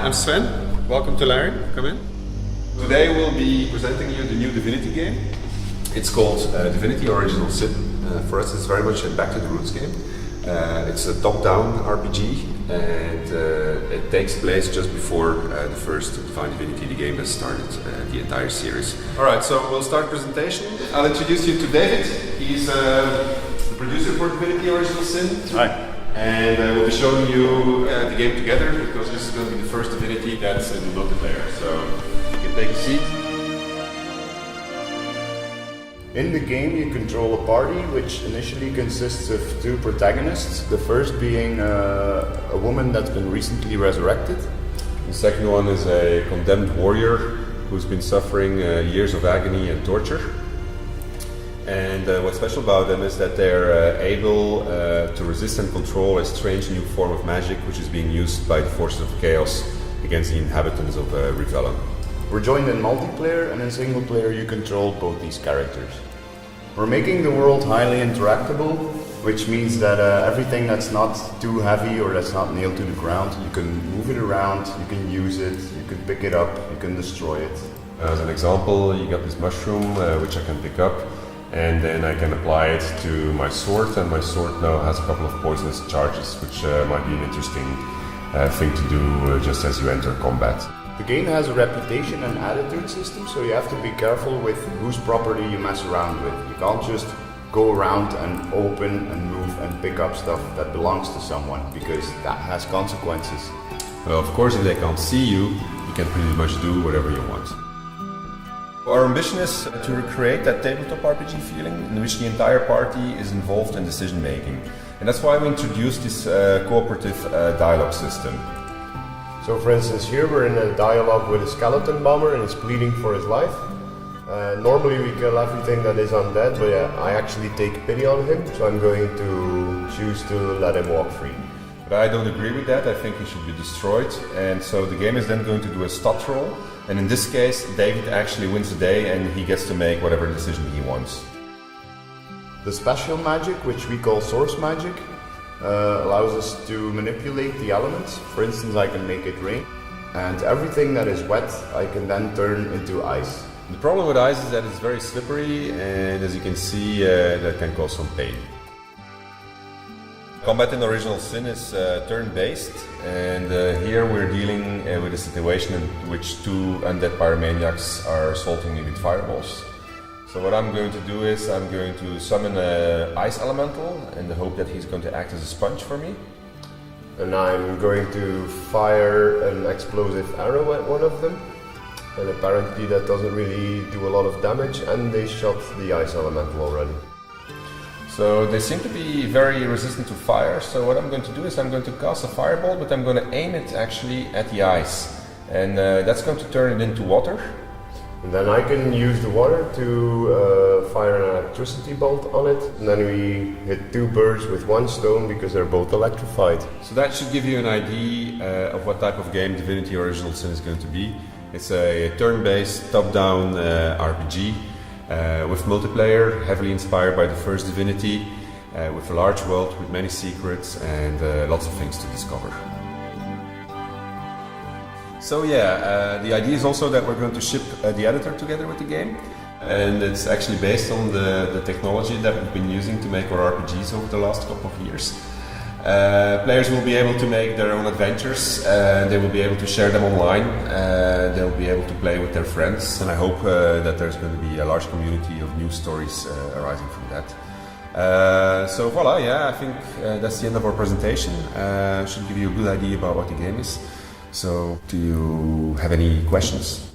I'm Sven. Welcome to Larian. Come in. Today we'll be presenting you the new Divinity game. It's called Divinity Original Sin. For us it's very much a back to the roots game. It's a top-down RPG and it takes place just before the first Divine Divinity, the game that started the entire series. Alright, so we'll start presentation. I'll introduce you to David. He's the producer for Divinity Original Sin. Hi. And we'll be showing you the game together because this is going to be the first Divinity that's in multiplayer. So you can take a seat. In the game you control a party which initially consists of two protagonists. The first being a woman that's been recently resurrected. The second one is a condemned warrior who's been suffering years of agony and torture. And what's special about them is that they're able to resist and control a strange new form of magic which is being used by the forces of chaos against the inhabitants of Rivellon. We're joined in multiplayer, and in single player you control both these characters. We're making the world highly interactable, which means that everything that's not too heavy or that's not nailed to the ground, you can move it around, you can use it, you can pick it up, you can destroy it. As an example, you got this mushroom which I can pick up. And then I can apply it to my sword, and my sword now has a couple of poisonous charges, which might be an interesting thing to do just as you enter combat. The game has a reputation and attitude system, so you have to be careful with whose property you mess around with. You can't just go around and open and move and pick up stuff that belongs to someone, because that has consequences. Well, of course, if they can't see you, you can pretty much do whatever you want. Our ambition is to recreate that tabletop RPG feeling in which the entire party is involved in decision making. And that's why we introduced this cooperative dialogue system. So for instance, here we're in a dialogue with a skeleton bomber and he's pleading for his life. Normally we kill everything that is undead, but I actually take pity on him, so I'm going to choose to let him walk free. But I don't agree with that. I think he should be destroyed. And so the game is then going to do a stat roll. And in this case, David actually wins the day and he gets to make whatever decision he wants. The special magic, which we call source magic, allows us to manipulate the elements. For instance, I can make it rain. And everything that is wet, I can then turn into ice. The problem with ice is that it's very slippery, and as you can see, that can cause some pain. Combat in Original Sin is turn-based, and here we're dealing with a situation in which two undead pyromaniacs are assaulting me with fireballs. So what I'm going to do is I'm going to summon an ice elemental in the hope that he's going to act as a sponge for me. And I'm going to fire an explosive arrow at one of them. And apparently that doesn't really do a lot of damage, and they shot the ice elemental already. So they seem to be very resistant to fire, so what I'm going to do is I'm going to cast a fireball, but I'm going to aim it actually at the ice. And that's going to turn it into water. And then I can use the water to fire an electricity bolt on it, and then we hit two birds with one stone because they're both electrified. So that should give you an idea of what type of game Divinity Original Sin is going to be. It's a turn-based, top-down RPG. With multiplayer, heavily inspired by the first Divinity, with a large world with many secrets and lots of things to discover. So yeah, the idea is also that we're going to ship the editor together with the game, and it's actually based on the technology that we've been using to make our RPGs over the last couple of years. Players will be able to make their own adventures, they will be able to share them online, they'll be able to play with their friends, and I hope that there's going to be a large community of new stories arising from that. So voila, yeah, I think that's the end of our presentation. Should give you a good idea about what the game is. So do you have any questions?